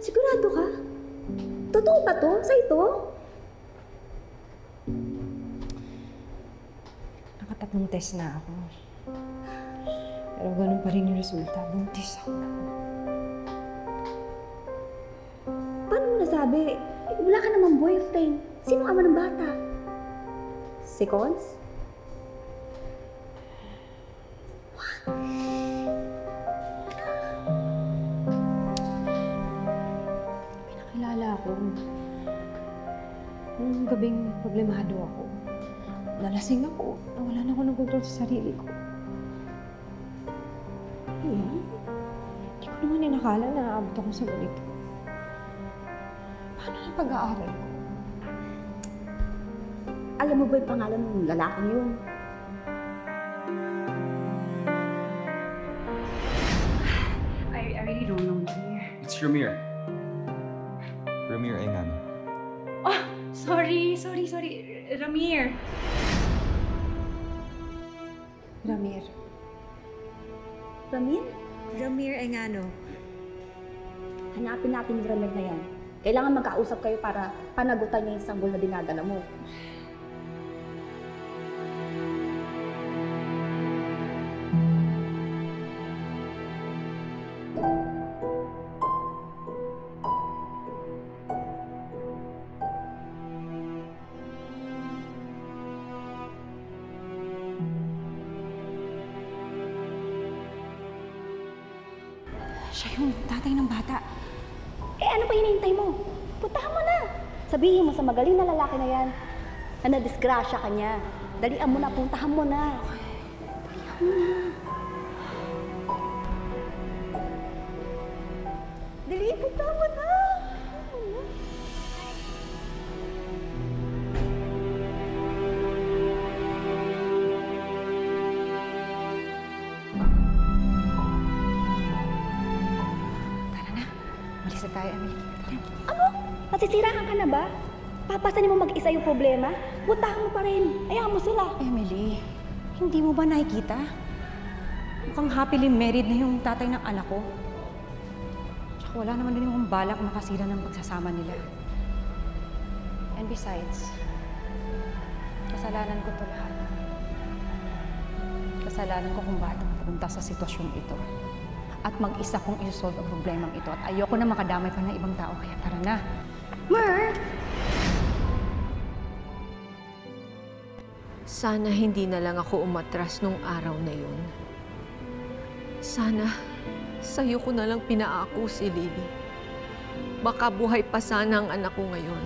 Sigurado ka? Totoo ba to? Sa ito? Nakatatlong test na ako. Pero ganun pa rin yung resulta. Buntis ako. Paano mo nasabi? Wala ka namang boyfriend. Sino ama ng bata? Si Cons? Pinakilala ako. Nung gabing problemado ako. Nalasing ako. Nawala na ako ng kontrol sa sarili ko. Hindi ko naman inakala na aabot ako sa ganito. Paano ang pag-aaral ko? Alam mo ba yung pangalan ng lalaking yun? I really don't know, dear. It's Ramir. Ramir Engano. Oh, sorry. Ramir. Ramir. Ramir? Ramir Engano. Hanapin natin yung Ramir na yan. Kailangan magkausap kayo para panagutan niya yung sanggol na dinadala mo. Siya yung tatay ng bata. Ano pa hinihintay mo? Puntahan mo na! Sabihin mo sa magaling na lalaki na yan na nadisgrasya ka niya. Dalian mo na, puntahan mo na. Dalian mo na. Dali, puntahan mo na! Malisa tayo, Emily. Ano? Nasisiraan ka na ba? Papasanin mo mag-isa yung problema? Puntahan mo pa rin. Ayaw mo sila. Emily, hindi mo ba nakikita? Mukhang happily married na yung tatay ng anak ko. Tsaka wala naman din yung balak makasira ng pagsasama nila. And besides, kasalanan ko to lahat. Kasalanan ko kung bakit ako napunta sa sitwasyong ito. At mag-isa kong isolve ang problemang ito. At ayoko na makadamay pa ng ibang tao, kaya tara na. Mer! Sana hindi na lang ako umatras nung araw na yun. Sana sa'yo ko na lang pinaako si Lily. Baka buhay pa sana ang anak ko ngayon.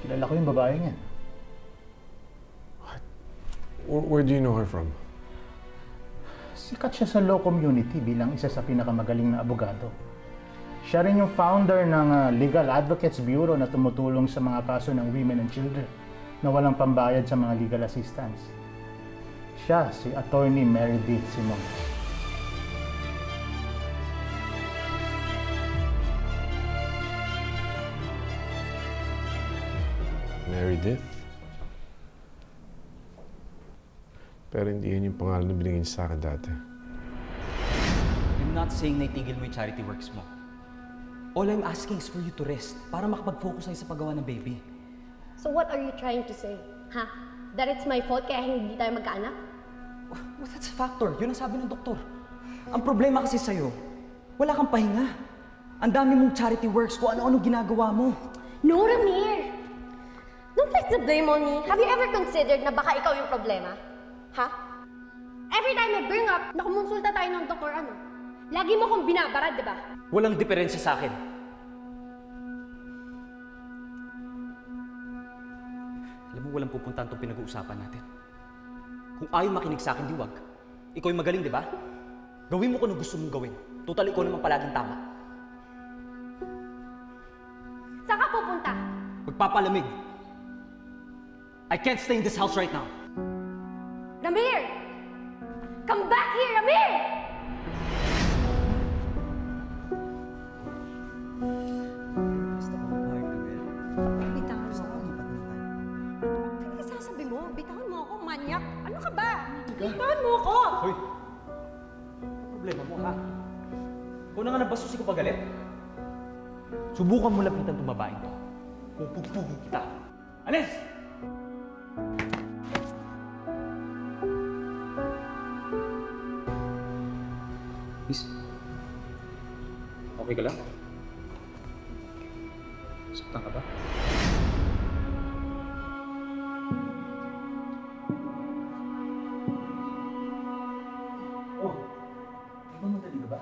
Kilala ko yung babae niya. Where do you know her from? Sikat siya sa law community bilang isa sa pinakamagaling na abogado. Siya rin yung founder ng Legal Advocates Bureau na tumutulong sa mga kaso ng women and children na walang pambayad sa mga legal assistance. Siya si Attorney Meredith Simon. Meredith? Pero hindi yun yung pangalan na binigyan sa akin dati. I'm not saying na itigil mo yung charity works mo. All I'm asking is for you to rest para makapag-focus na sa paggawa ng baby. So what are you trying to say? Ha? That it's my fault kaya hindi tayo magkaanak? Well, that's a factor. Yun ang sabi ng doktor. Ang problema kasi sa'yo, wala kang pahinga. Ang dami mong charity works, kung ano-ano ginagawa mo. No, Ramir! Don't place the blame on me. Have you ever considered na baka ikaw yung problema? Ha? Every time I bring up na kumonsulta tayo ng doktor, lagi mo kong binabarad, di ba? Walang diferensya sa akin. Alam mo, walang pupuntahan itong pinag-uusapan natin. Kung ayaw makinig sa akin, di wag. Ikaw yung magaling, di ba? Gawin mo kung ano gusto mong gawin. Total, ikaw naman palaging tama. Saan ka pupunta? Magpapalamig. I can't stay in this house right now. Ramir! Come back here, Ramir! Bitawan mo. Ano sasabi mo? Bitawan Bitawan mo ako, manyak! Ano ka ba? Bitawan mo ako! Hoy! Ano problema mo, ha? Ikaw na nga nabasusi ko pagalit. Subukan mo lapitan itong babaeng to. Pupugpugin kita. Alis! Miss, okay ka lang? Saktan ka ba? Oh, ikaw madali ka ba?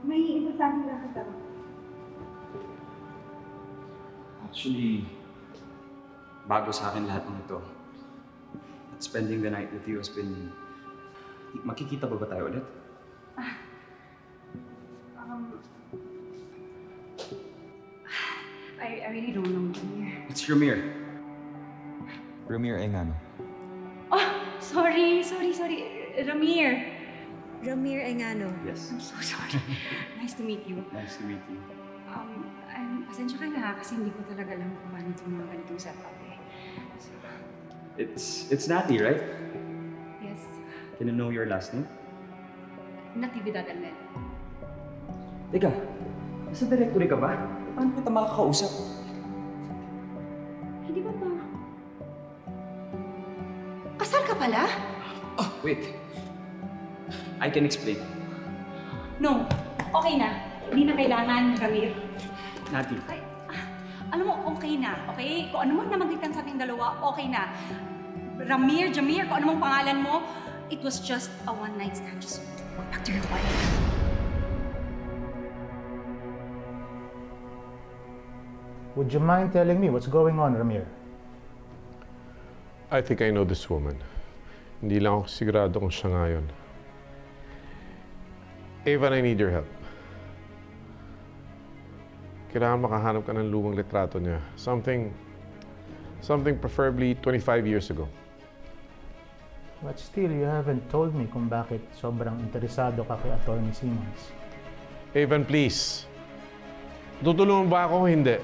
May importante lang ka. Actually, bago sa akin lahat ng ito. At spending the night with you has been... Makikita ba tayo ulit? I really don't know, Ramir. It's Ramir. Ramir Engano. Oh, sorry. Ramir. Ramir Engano. Yes. I'm so sorry. Nice to meet you. Nice to meet you. Pasensya ka na kasi hindi ko talaga alam kung paano itong mga ganitong setup eh. So, It's Natty, right? yes. Can I know your last name? Natividad Almed. Teka, nasa directory ka ba? Paano kita makakausap? Hindi ba ba? Kasal ka pala? Oh, wait. I can explain. No. Okay na. Hindi na kailangan, Ramir. Natty, Ay, alam mo, okay na. Okay? Kung ano man namagitan sa ating dalawa, okay na. Ramir, Jamir, kung ano mang pangalan mo, it was just a one-night stand. Just go back to your wife. Would you mind telling me what's going on, Ramir? I think I know this woman. Hindi lang ako sigurado kung siya nga yun. Evan, I need your help. Kailangan makahanap ka ng lumang litrato niya. Something preferably 25 years ago. But still, you haven't told me kung bakit sobrang interesado ka kay Atty. Simmons. Evan, please. Tutulungan ba ako o hindi?